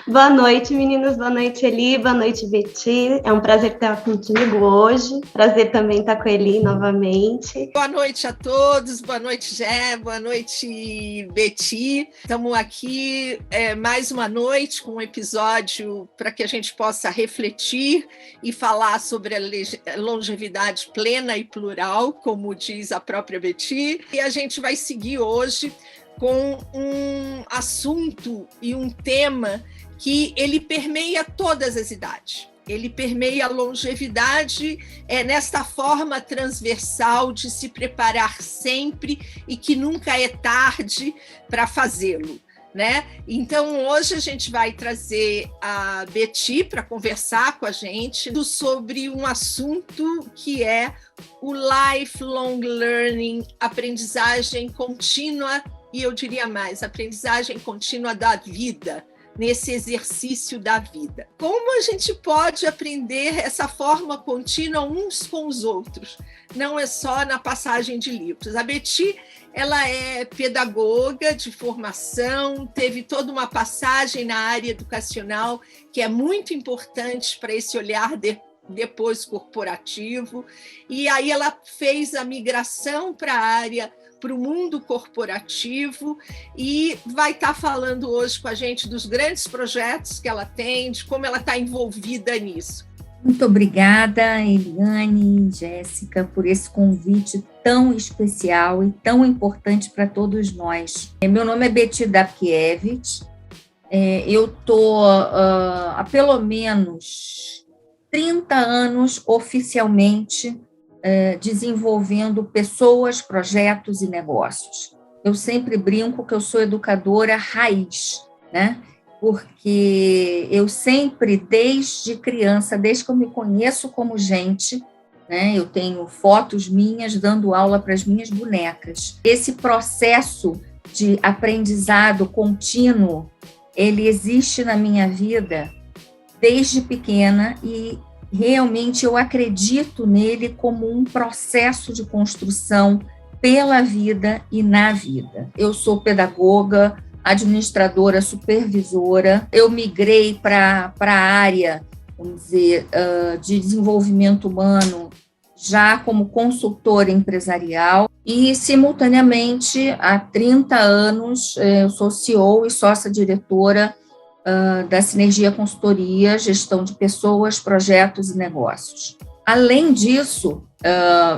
Boa noite, meninas. Boa noite, Eli. Boa noite, Betty. É um prazer estar contigo hoje. Prazer também estar com a Eli novamente. Boa noite a todos. Boa noite, Gé. Boa noite, Betty. Estamos aqui mais uma noite com um episódio para que a gente possa refletir e falar sobre a longevidade plena e plural, como diz a própria Betty. E a gente vai seguir hoje com um assunto e um tema que ele permeia todas as idades. Ele permeia a longevidade nesta forma transversal de se preparar sempre e que nunca é tarde para fazê-lo, né? Então, hoje a gente vai trazer a Betty para conversar com a gente sobre um assunto que é o lifelong learning, aprendizagem contínua, e eu diria mais, aprendizagem contínua da vida, nesse exercício da vida. Como a gente pode aprender essa forma contínua uns com os outros? Não é só na passagem de livros. A Betty, ela é pedagoga de formação, teve toda uma passagem na área educacional que é muito importante para esse olhar depois corporativo, e aí ela fez a migração para a área para o mundo corporativo e vai estar falando hoje com a gente dos grandes projetos que ela tem, de como ela está envolvida nisso. Muito obrigada, Eliane e Jéssica, por esse convite tão especial e tão importante para todos nós. Meu nome é Betty Dapkiewicz, eu estou há pelo menos 30 anos oficialmente desenvolvendo pessoas, projetos e negócios. Eu sempre brinco que eu sou educadora raiz, né? Porque eu sempre, desde criança, desde que eu me conheço como gente, né? Eu tenho fotos minhas dando aula para as minhas bonecas. Esse processo de aprendizado contínuo, ele existe na minha vida desde pequena e realmente eu acredito nele como um processo de construção pela vida e na vida. Eu sou pedagoga, administradora, supervisora. Eu migrei para a área, vamos dizer, de desenvolvimento humano já como consultora empresarial e, simultaneamente, há 30 anos, eu sou CEO e sócia-diretora da Sinergia Consultoria, Gestão de Pessoas, Projetos e Negócios. Além disso,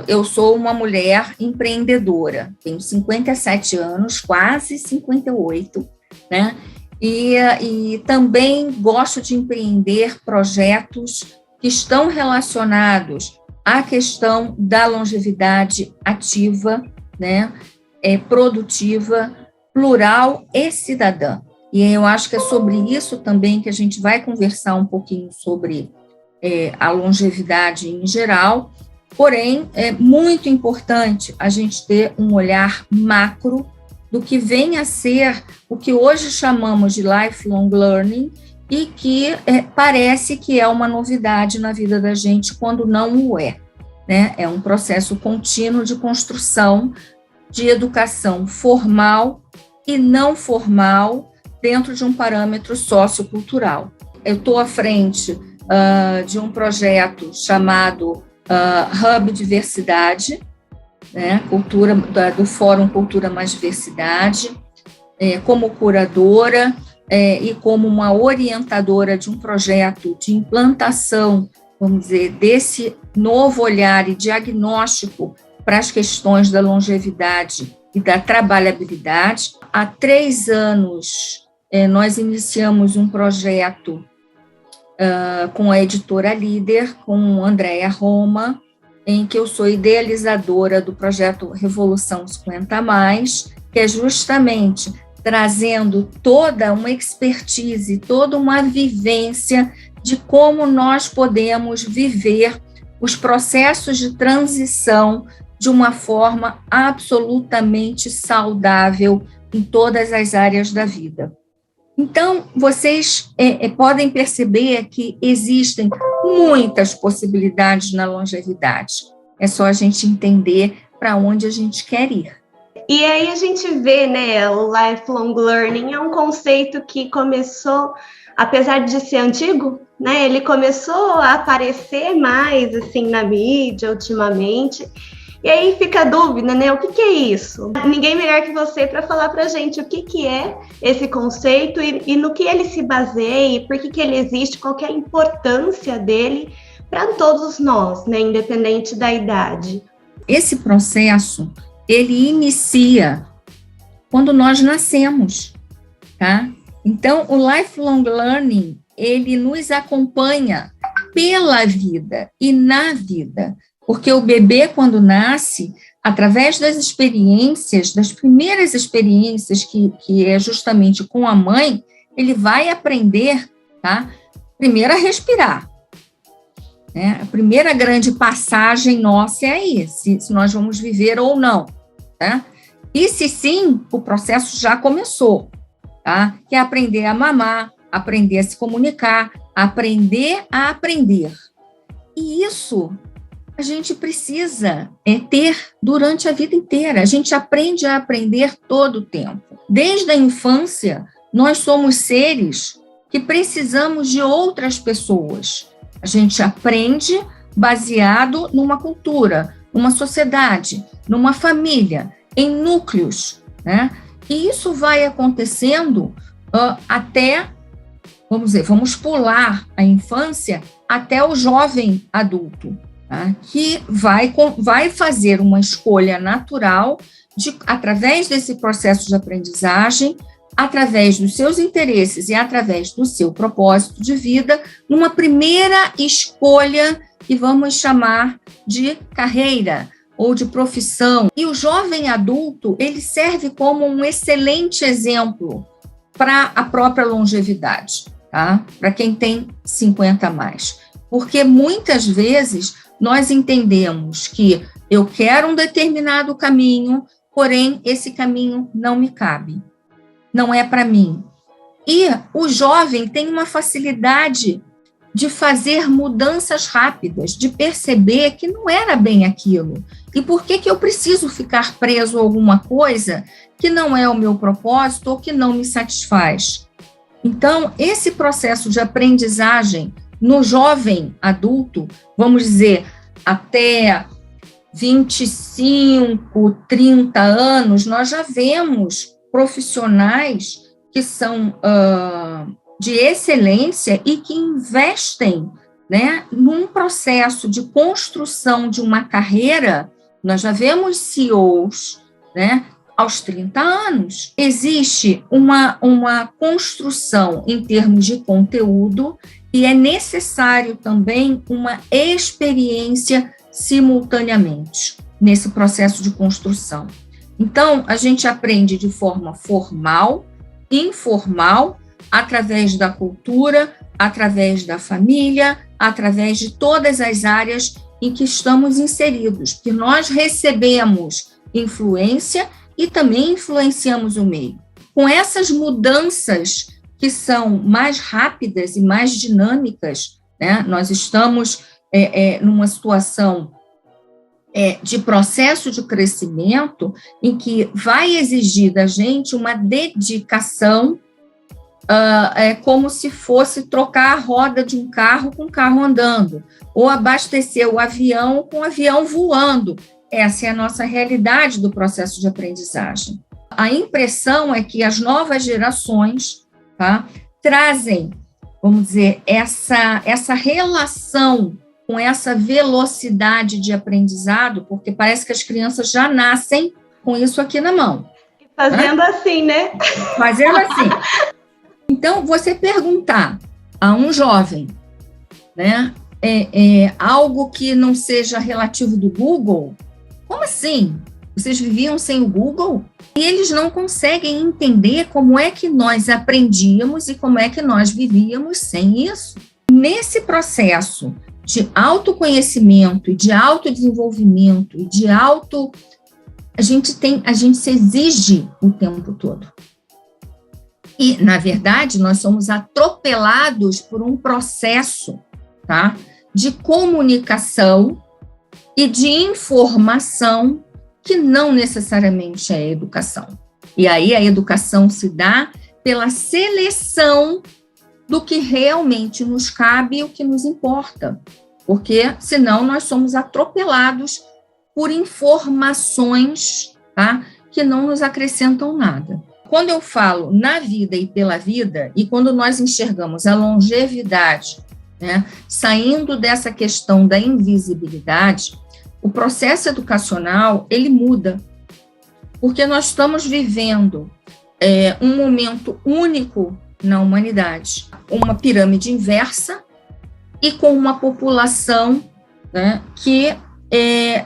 eu sou uma mulher empreendedora, tenho 57 anos, quase 58, né? E também gosto de empreender projetos que estão relacionados à questão da longevidade ativa, né? Produtiva, plural e cidadã. E eu acho que é sobre isso também que a gente vai conversar um pouquinho sobre a longevidade em geral, porém, é muito importante a gente ter um olhar macro do que vem a ser o que hoje chamamos de lifelong learning e que parece que é uma novidade na vida da gente quando não o é, né? É um processo contínuo de construção de educação formal e não formal, dentro de um parâmetro sociocultural. Eu estou à frente de um projeto chamado Hub Diversidade, né, do Fórum Cultura Mais Diversidade, como curadora e como uma orientadora de um projeto de implantação, vamos dizer, desse novo olhar e diagnóstico para as questões da longevidade e da trabalhabilidade. Há 3 anos, nós iniciamos um projeto com a editora Líder, com Andréa Roma, em que eu sou idealizadora do projeto Revolução 50+, que é justamente trazendo toda uma expertise, toda uma vivência de como nós podemos viver os processos de transição de uma forma absolutamente saudável em todas as áreas da vida. Então, vocês podem perceber que existem muitas possibilidades na longevidade. É só a gente entender para onde a gente quer ir. E aí a gente vê, né, o lifelong learning é um conceito que começou, apesar de ser antigo, né, ele começou a aparecer mais, assim, na mídia ultimamente. E aí fica a dúvida, né? O que é isso? Ninguém melhor que você para falar para a gente o que é esse conceito e no que ele se baseia, por que ele existe, qual que é a importância dele para todos nós, né? Independente da idade. Esse processo, ele inicia quando nós nascemos, tá? Então, o lifelong learning, ele nos acompanha pela vida e na vida. Porque o bebê, quando nasce, através das experiências, das primeiras experiências, que é justamente com a mãe, ele vai aprender, tá? Primeiro a respirar. Né? A primeira grande passagem nossa é aí, se nós vamos viver ou não. Tá? E se sim, o processo já começou. Tá? Que é aprender a mamar, aprender a se comunicar, aprender a aprender. E isso a gente precisa ter durante a vida inteira. A gente aprende a aprender todo o tempo. Desde a infância, nós somos seres que precisamos de outras pessoas. A gente aprende baseado numa cultura, numa sociedade, numa família, em núcleos, né? E isso vai acontecendo até, vamos pular a infância até o jovem adulto. Tá? Que vai fazer uma escolha natural através desse processo de aprendizagem, através dos seus interesses e através do seu propósito de vida, numa primeira escolha que vamos chamar de carreira ou de profissão. E o jovem adulto, ele serve como um excelente exemplo para a própria longevidade, tá? Para quem tem 50 a mais. Porque muitas vezes nós entendemos que eu quero um determinado caminho, porém esse caminho não me cabe, não é para mim. E o jovem tem uma facilidade de fazer mudanças rápidas, de perceber que não era bem aquilo. E por que eu preciso ficar preso a alguma coisa que não é o meu propósito ou que não me satisfaz? Então, esse processo de aprendizagem no jovem adulto, vamos dizer, até 25, 30 anos, nós já vemos profissionais que são de excelência e que investem, né, num processo de construção de uma carreira. Nós já vemos CEOs, né, aos 30 anos. Existe uma construção em termos de conteúdo e é necessário também uma experiência simultaneamente nesse processo de construção. Então, a gente aprende de forma formal, informal, através da cultura, através da família, através de todas as áreas em que estamos inseridos, que nós recebemos influência e também influenciamos o meio. Com essas mudanças que são mais rápidas e mais dinâmicas, né? Nós estamos numa situação de processo de crescimento em que vai exigir da gente uma dedicação, como se fosse trocar a roda de um carro com o carro andando, ou abastecer o avião com o avião voando. Essa é a nossa realidade do processo de aprendizagem. A impressão é que as novas gerações, tá, trazem, vamos dizer, essa relação com essa velocidade de aprendizado, porque parece que as crianças já nascem com isso aqui na mão. Fazendo assim, né? Fazendo assim. Então, você perguntar a um jovem, né, algo que não seja relativo do Google, como assim? Vocês viviam sem o Google? E eles não conseguem entender como é que nós aprendíamos e como é que nós vivíamos sem isso. Nesse processo de autoconhecimento e de autodesenvolvimento e de a gente se exige o tempo todo. E, na verdade, nós somos atropelados por um processo, tá, de comunicação e de informação que não necessariamente é educação. E aí a educação se dá pela seleção do que realmente nos cabe e o que nos importa, porque senão nós somos atropelados por informações, tá, que não nos acrescentam nada. Quando eu falo na vida e pela vida, e quando nós enxergamos a longevidade, né, saindo dessa questão da invisibilidade, o processo educacional, ele muda, porque nós estamos vivendo um momento único na humanidade, uma pirâmide inversa e com uma população, né, que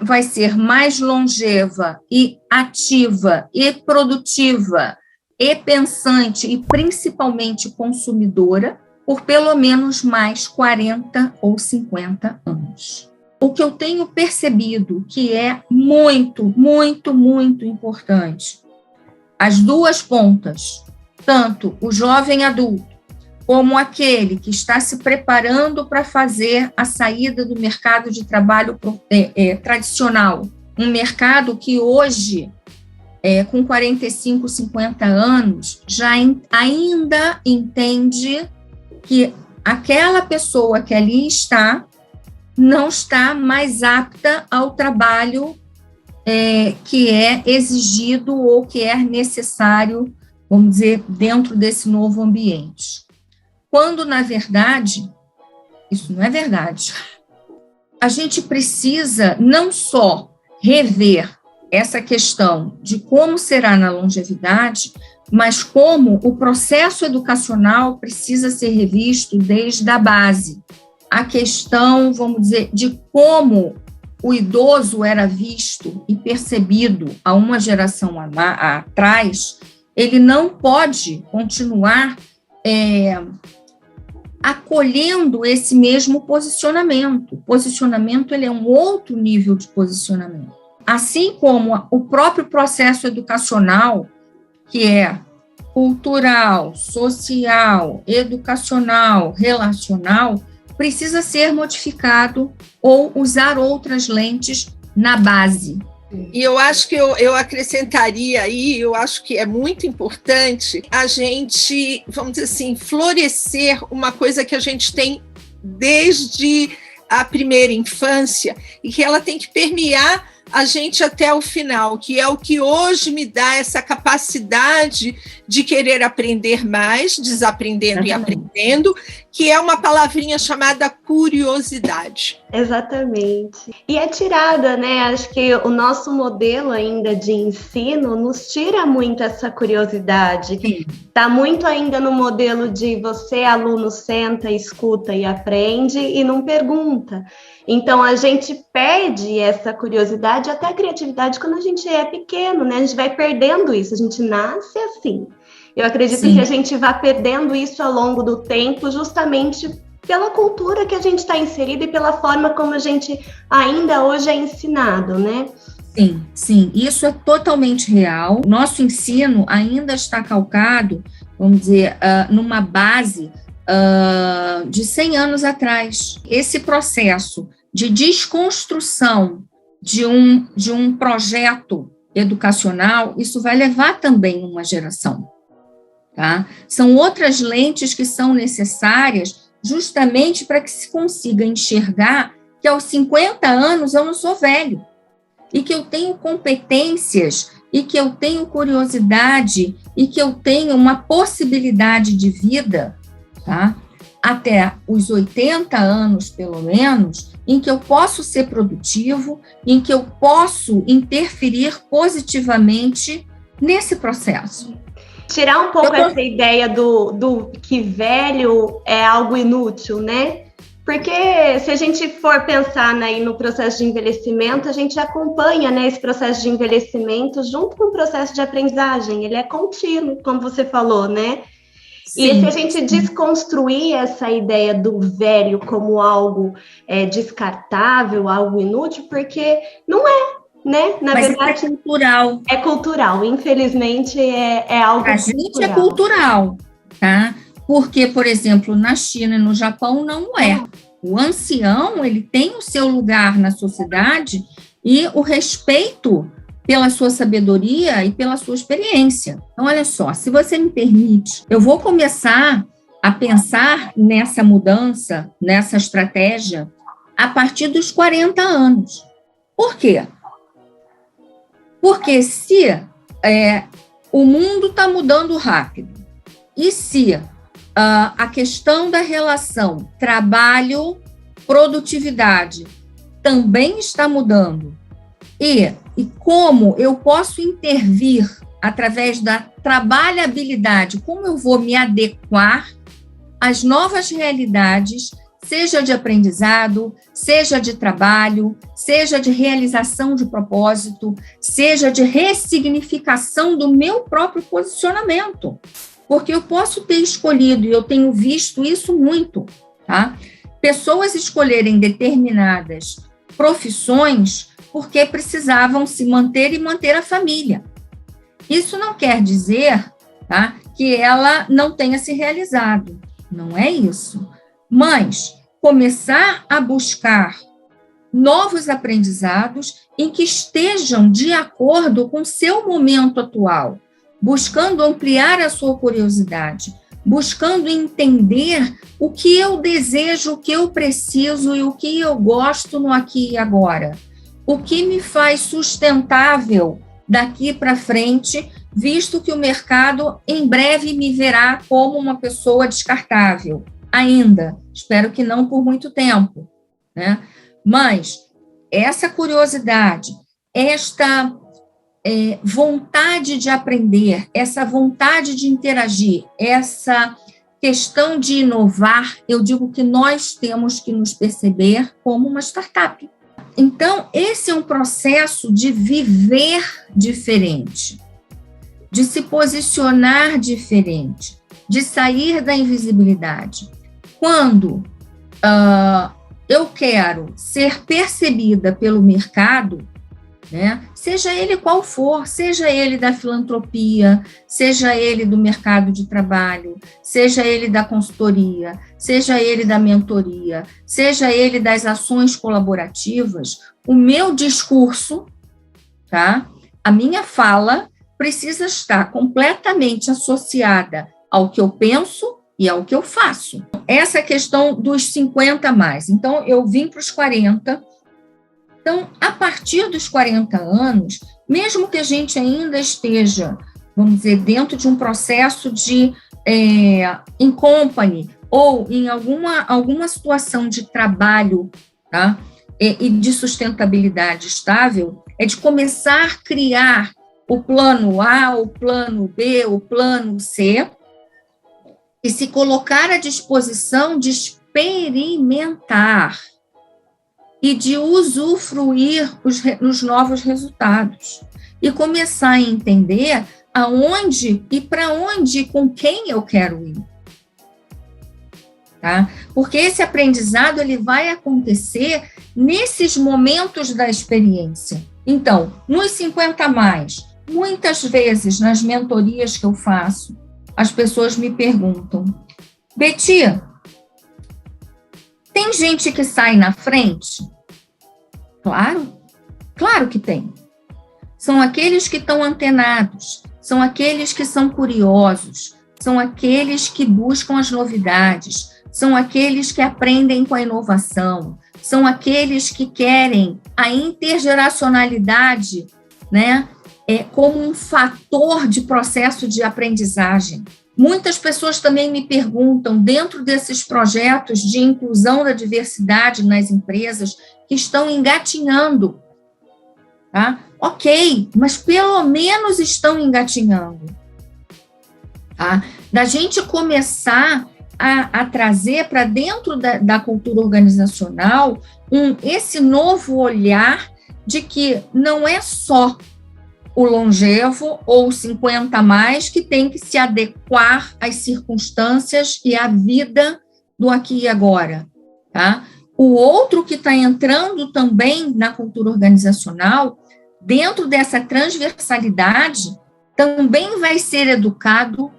vai ser mais longeva e ativa e produtiva e pensante e principalmente consumidora por pelo menos mais 40 ou 50 anos. O que eu tenho percebido que é muito, muito, muito importante, as duas pontas, tanto o jovem adulto como aquele que está se preparando para fazer a saída do mercado de trabalho tradicional, um mercado que hoje, com 45, 50 anos, já ainda entende que aquela pessoa que ali está não está mais apta ao trabalho que é exigido ou que é necessário, vamos dizer, dentro desse novo ambiente. Quando, na verdade, isso não é verdade. A gente precisa não só rever essa questão de como será na longevidade, mas como o processo educacional precisa ser revisto desde a base. A questão, vamos dizer, de como o idoso era visto e percebido há uma geração atrás, ele não pode continuar acolhendo esse mesmo posicionamento. O posicionamento, ele é um outro nível de posicionamento. Assim como o próprio processo educacional, que é cultural, social, educacional, relacional, precisa ser modificado ou usar outras lentes na base. E eu acho que eu acrescentaria aí, eu acho que é muito importante a gente, vamos dizer assim, florescer uma coisa que a gente tem desde a primeira infância e que ela tem que permear a gente até o final, que é o que hoje me dá essa capacidade de querer aprender mais, desaprendendo e aprendendo, que é uma palavrinha chamada curiosidade. Exatamente. E é tirada, né? Acho que o nosso modelo ainda de ensino nos tira muito essa curiosidade. Está muito ainda no modelo de você, aluno, senta, escuta e aprende e não pergunta. Então, a gente perde essa curiosidade, até a criatividade, quando a gente é pequeno, né? A gente vai perdendo isso, a gente nasce assim. Eu acredito que a gente vai perdendo isso ao longo do tempo, justamente pela cultura que a gente está inserido e pela forma como a gente ainda hoje é ensinado, né? Sim, isso é totalmente real. Nosso ensino ainda está calcado, vamos dizer, numa base de 100 anos atrás. Esse processo de desconstrução de um projeto educacional, isso vai levar também uma geração. Tá? São outras lentes que são necessárias justamente para que se consiga enxergar que aos 50 anos eu não sou velho, e que eu tenho competências, e que eu tenho curiosidade, e que eu tenho uma possibilidade de vida, tá? Até os 80 anos, pelo menos, em que eu posso ser produtivo, em que eu posso interferir positivamente nesse processo. Tirar um pouco essa ideia do que velho é algo inútil, né? Porque se a gente for pensar, né, no processo de envelhecimento, a gente acompanha, né, esse processo de envelhecimento junto com o processo de aprendizagem. Ele é contínuo, como você falou, né? Sim. E se a gente desconstruir essa ideia do velho como algo descartável, algo inútil, porque não é. né? Na Mas verdade, é cultural. É cultural, infelizmente é algo A gente cultural. é cultural, tá? Porque, por exemplo, na China e no Japão não é. O ancião, ele tem o seu lugar na sociedade e o respeito pela sua sabedoria e pela sua experiência. Então, olha só, se você me permite, eu vou começar a pensar nessa mudança, nessa estratégia, a partir dos 40 anos. Por quê? Porque se o mundo está mudando rápido, e se a questão da relação trabalho-produtividade também está mudando, e como eu posso intervir através da trabalhabilidade, como eu vou me adequar às novas realidades, seja de aprendizado, seja de trabalho, seja de realização de propósito, seja de ressignificação do meu próprio posicionamento. Porque eu posso ter escolhido, e eu tenho visto isso muito, tá? Pessoas escolherem determinadas profissões porque precisavam se manter e manter a família. Isso não quer dizer, tá, que ela não tenha se realizado. Não é isso. Mas começar a buscar novos aprendizados em que estejam de acordo com o seu momento atual, buscando ampliar a sua curiosidade, buscando entender o que eu desejo, o que eu preciso e o que eu gosto no aqui e agora. O que me faz sustentável daqui para frente, visto que o mercado em breve me verá como uma pessoa descartável. Ainda, espero que não por muito tempo, né? Mas essa curiosidade, esta vontade de aprender, essa vontade de interagir, essa questão de inovar, eu digo que nós temos que nos perceber como uma startup. Então, esse é um processo de viver diferente, de se posicionar diferente, de sair da invisibilidade. Quando eu quero ser percebida pelo mercado, né, seja ele qual for, seja ele da filantropia, seja ele do mercado de trabalho, seja ele da consultoria, seja ele da mentoria, seja ele das ações colaborativas, o meu discurso, tá, a minha fala precisa estar completamente associada ao que eu penso e ao que eu faço. Essa é a questão dos 50 a mais. Então, eu vim para os 40. Então, a partir dos 40 anos, mesmo que a gente ainda esteja, vamos dizer, dentro de um processo de in company ou em alguma situação de trabalho, tá? E de sustentabilidade estável, é de começar a criar o plano A, o plano B, o plano C, e se colocar à disposição de experimentar e de usufruir os novos resultados. E começar a entender aonde e para onde e com quem eu quero ir. Tá? Porque esse aprendizado ele vai acontecer nesses momentos da experiência. Então, nos 50 a mais, muitas vezes nas mentorias que eu faço, as pessoas me perguntam: Betty, tem gente que sai na frente? Claro que tem. São aqueles que estão antenados, são aqueles que são curiosos, são aqueles que buscam as novidades, são aqueles que aprendem com a inovação, são aqueles que querem a intergeracionalidade, né, como um fator de processo de aprendizagem. Muitas pessoas também me perguntam, dentro desses projetos de inclusão da diversidade nas empresas, que estão engatinhando, tá? Ok, mas pelo menos estão engatinhando. Tá? Da gente começar a trazer para dentro da cultura organizacional esse novo olhar de que não é só o longevo ou 50 a mais que tem que se adequar às circunstâncias e à vida do aqui e agora, tá? O outro que está entrando também na cultura organizacional dentro dessa transversalidade, também vai ser educado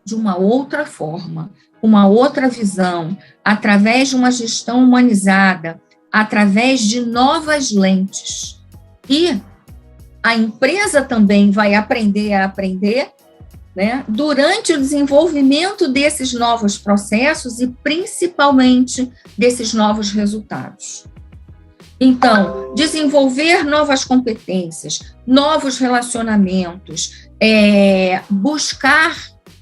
de uma outra forma, uma outra visão, através de uma gestão humanizada, através de novas lentes. E a empresa também vai aprender a aprender, né, durante o desenvolvimento desses novos processos e, principalmente, desses novos resultados. Então, desenvolver novas competências, novos relacionamentos, buscar,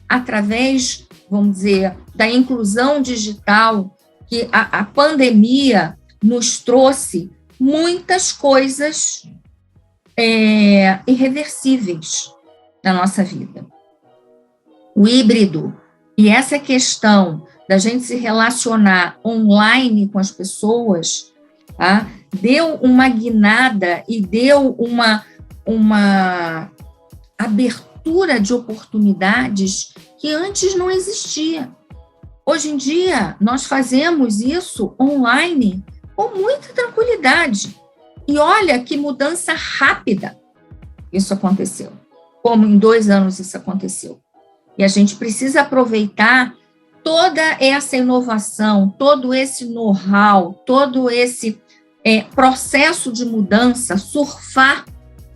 através, vamos dizer, da inclusão digital, que a pandemia nos trouxe muitas coisas irreversíveis na nossa vida. O híbrido e essa questão da gente se relacionar online com as pessoas, tá, deu uma guinada e deu uma abertura de oportunidades que antes não existia. Hoje em dia, nós fazemos isso online com muita tranquilidade. E olha que mudança rápida isso aconteceu. Como em 2 anos isso aconteceu. E a gente precisa aproveitar toda essa inovação, todo esse know-how, todo esse processo de mudança, surfar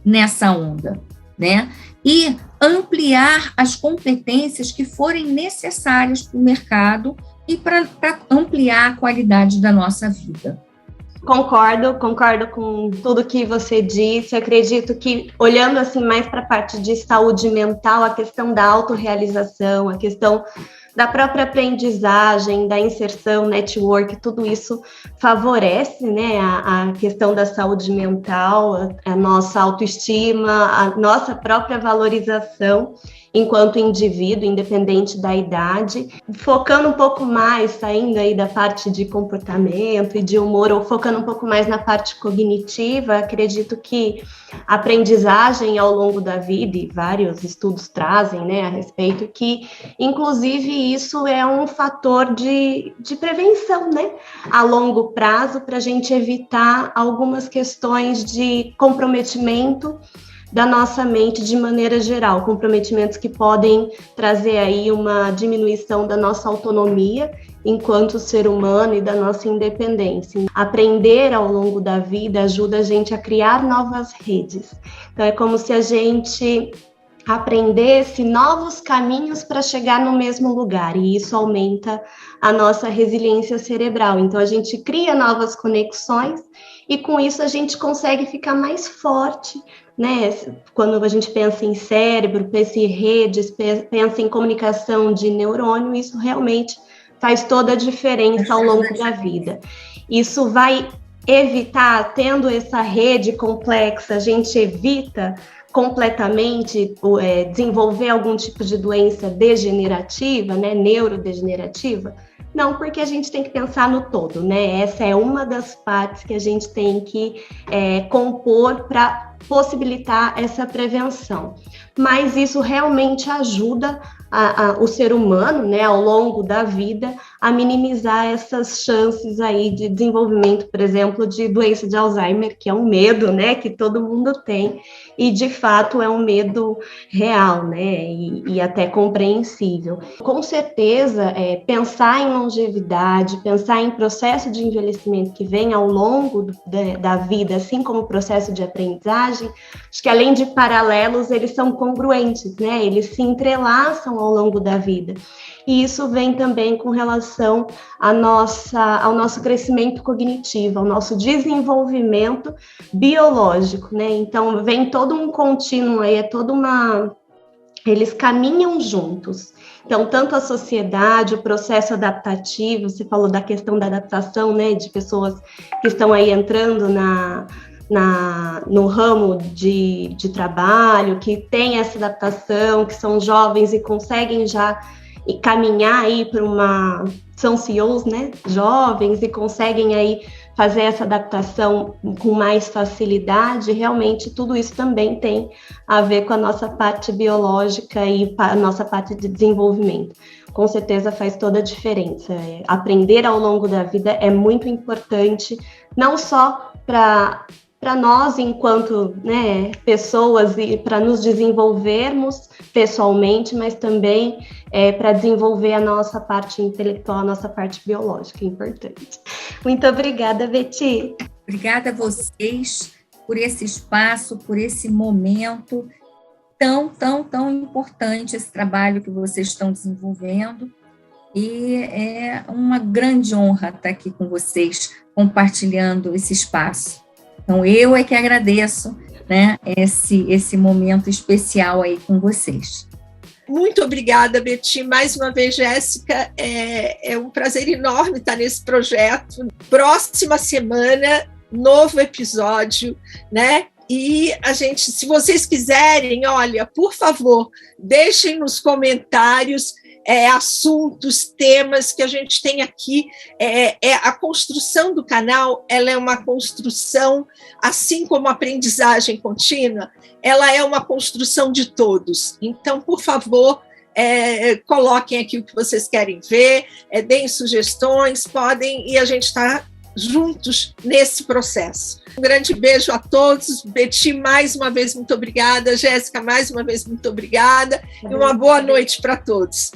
nessa onda, né? E ampliar as competências que forem necessárias para o mercado e para ampliar a qualidade da nossa vida. Concordo com tudo que você disse. Acredito que, olhando assim mais para a parte de saúde mental, a questão da autorrealização, a questão da própria aprendizagem, da inserção, network, tudo isso favorece, né, a questão da saúde mental, a nossa autoestima, a nossa própria valorização enquanto indivíduo, independente da idade, focando um pouco mais, saindo aí da parte de comportamento e de humor, ou focando um pouco mais na parte cognitiva. Acredito que a aprendizagem ao longo da vida, e vários estudos trazem, né, a respeito, que inclusive isso é um fator de prevenção, né, a longo prazo, para a gente evitar algumas questões de comprometimento da nossa mente de maneira geral, comprometimentos que podem trazer aí uma diminuição da nossa autonomia enquanto ser humano e da nossa independência. Aprender ao longo da vida ajuda a gente a criar novas redes. Então, é como se a gente aprendesse novos caminhos para chegar no mesmo lugar, e isso aumenta a nossa resiliência cerebral. Então, a gente cria novas conexões e, com isso, a gente consegue ficar mais forte, né? Quando a gente pensa em cérebro, pensa em redes, pensa em comunicação de neurônio, isso realmente faz toda a diferença ao longo da vida. Isso vai evitar, tendo essa rede complexa, a gente evita completamente desenvolver algum tipo de doença degenerativa, né, neurodegenerativa? Não, porque a gente tem que pensar no todo, né? Essa é uma das partes que a gente tem que compor para possibilitar essa prevenção. Mas isso realmente ajuda o ser humano, né, ao longo da vida, a minimizar essas chances aí de desenvolvimento, por exemplo, de doença de Alzheimer, que é um medo, né, que todo mundo tem, e de fato é um medo real, né, e até compreensível. Com certeza, pensar em longevidade, pensar em processo de envelhecimento que vem ao longo da vida, assim como o processo de aprendizagem, acho que além de paralelos, eles são congruentes, né, eles se entrelaçam ao longo da vida. E isso vem também com relação ao nosso crescimento cognitivo, ao nosso desenvolvimento biológico, né? Então, vem todo um contínuo aí, eles caminham juntos. Então, tanto a sociedade, o processo adaptativo, você falou da questão da adaptação, né, de pessoas que estão aí entrando no ramo de trabalho, que tem essa adaptação, que são jovens e conseguem já caminhar aí para são CEOs, né, jovens, e conseguem aí fazer essa adaptação com mais facilidade. Realmente tudo isso também tem a ver com a nossa parte biológica e a nossa parte de desenvolvimento. Com certeza faz toda a diferença. Aprender ao longo da vida é muito importante, não só para para nós, enquanto, né, pessoas, e para nos desenvolvermos pessoalmente, mas também para desenvolver a nossa parte intelectual, a nossa parte biológica, é importante. Muito obrigada, Betty. Obrigada a vocês por esse espaço, por esse momento tão importante, esse trabalho que vocês estão desenvolvendo. E é uma grande honra estar aqui com vocês, compartilhando esse espaço. Então, eu é que agradeço, né, esse momento especial aí com vocês. Muito obrigada, Betty. Mais uma vez, Jéssica, é um prazer enorme estar nesse projeto. Próxima semana, novo episódio, né? E a gente, se vocês quiserem, olha, por favor, deixem nos comentários assuntos, temas que a gente tem aqui. A construção do canal, ela é uma construção, assim como a aprendizagem contínua, ela é uma construção de todos. Então, por favor, coloquem aqui o que vocês querem ver, deem sugestões, podem, e a gente está juntos nesse processo. Um grande beijo a todos. Betty, mais uma vez, muito obrigada. Jéssica, mais uma vez, muito obrigada. E uma boa noite para todos.